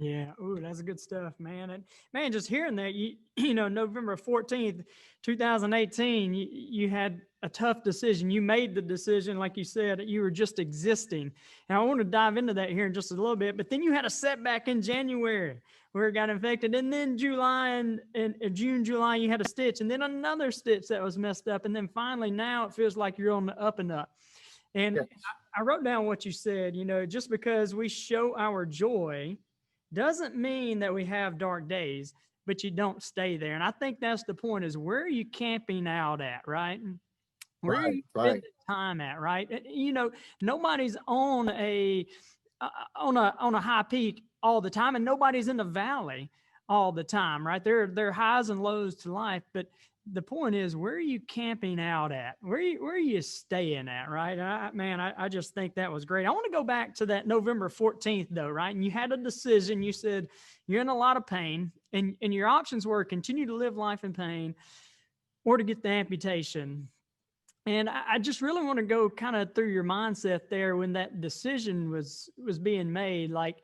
Yeah. Oh, that's good stuff, man. And man, just hearing that, you know, November 14th, 2018, you had a tough decision. You made the decision, like you said, you were just existing. And I want to dive into that here in just a little bit. But then you had a setback in January where it got infected. And then and June, July, you had a stitch, and then another stitch that was messed up. And then finally, now it feels like you're on the up and up. And Yes. I wrote down what you said, you know, just because we show our joy doesn't mean that we have dark days, but you don't stay there. And I think that's the point, is where are you camping out at, right? Where are Right, you spending right. time at, right? You know, nobody's on a high peak all the time, and nobody's in the valley all the time, right? There are highs and lows to life, but the point is, where are you camping out at? Where are you staying at, right? I just think that was great. I want to go back to that November 14th, though, right? And you had a decision. You said you're in a lot of pain, and your options were continue to live life in pain or to get the amputation. And I just really want to go kind of through your mindset there when that decision was being made. Like,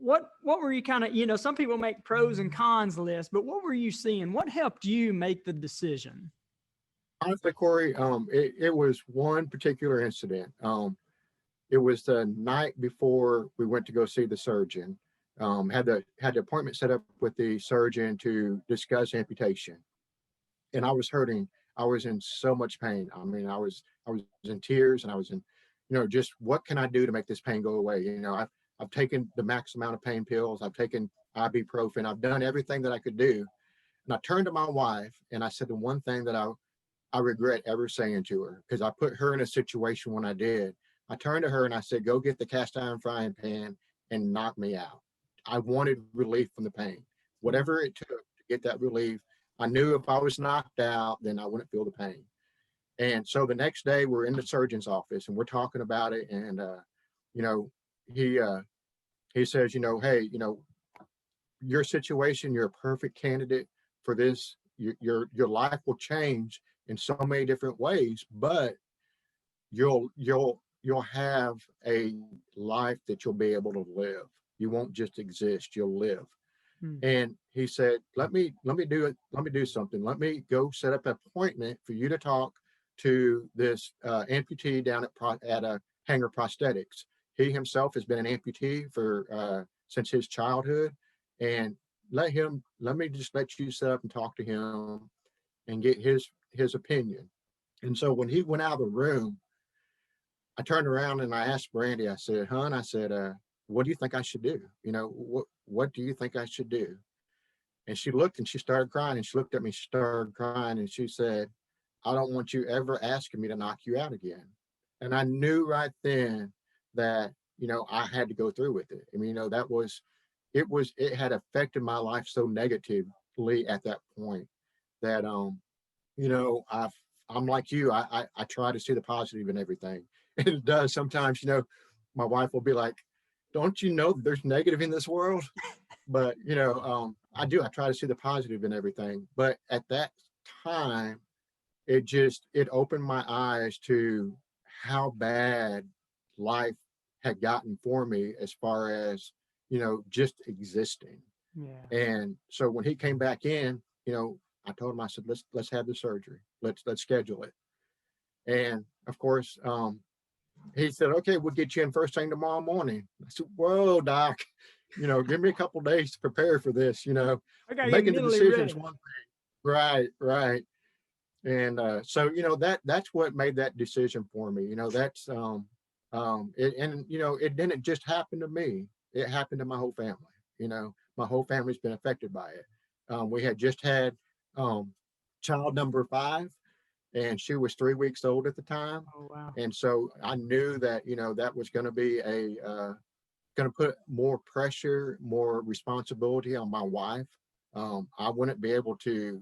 what were you kind of, you know, some people make pros and cons lists, but what were you seeing? What helped you make the decision? Honestly, Corey, it was one particular incident. It was the night before we went to go see the surgeon. Had the appointment set up with the surgeon to discuss amputation, and I was hurting. I was in so much pain. I mean, I was in tears, and I was in, just what can I do to make this pain go away? I've taken the max amount of pain pills. I've taken ibuprofen. I've done everything that I could do. And I turned to my wife and I said the one thing that I regret ever saying to her, because I put her in a situation when I did. I turned to her and I said, go get the cast iron frying pan and knock me out. I wanted relief from the pain, whatever it took to get that relief. I knew if I was knocked out, then I wouldn't feel the pain. And so the next day we're in the surgeon's office and we're talking about it. And, you know, he, uh, he says, hey, your situation, you're a perfect candidate for this. Your life will change in so many different ways, but you'll have a life that you'll be able to live. You won't just exist, you'll live. Hmm. And he said, let me do something. Let me go set up an appointment for you to talk to this amputee down at a Hanger Prosthetics. He himself has been an amputee for since his childhood, and let me just let you set up and talk to him and get his opinion. And so when he went out of the room, I turned around and I asked Brandy, I said, hon, I said, what do you think I should do? What do you think I should do? And she looked and she started crying, and she looked at me, she started crying, and she said, I don't want you ever asking me to knock you out again. And I knew right then that, I had to go through with it. I mean, it had affected my life so negatively at that point that, I'm like you, I try to see the positive in everything. And it does sometimes, my wife will be like, don't you know that there's negative in this world? But, I do, I try to see the positive in everything. But at that time, it opened my eyes to how bad life had gotten for me as far as, just existing. Yeah. And so when he came back in, I told him, I said, let's have the surgery. Let's schedule it. And of course, he said, okay, we'll get you in first thing tomorrow morning. I said, whoa, doc, give me a couple days to prepare for this. I got you Making the mentally decisions ready. one thing. Right, right. And so that's what made that decision for me. It didn't just happen to me. It happened to my whole family. My whole family's been affected by it. We had just had um, child number 5, and she was 3 weeks old at the time. Oh wow. And so I knew that that was going to be going to put more pressure, more responsibility on my wife. I wouldn't be able to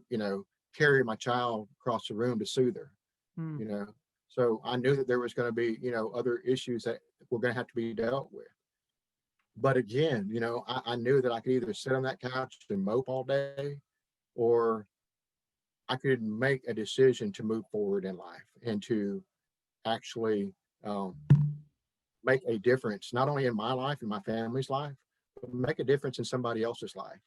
carry my child across the room to soothe her. Hmm. you know so I knew that there was going to be other issues that were going to have to be dealt with. But again, I knew that I could either sit on that couch and mope all day, or I could make a decision to move forward in life and to actually make a difference, not only in my life and my family's life, make a difference in somebody else's life.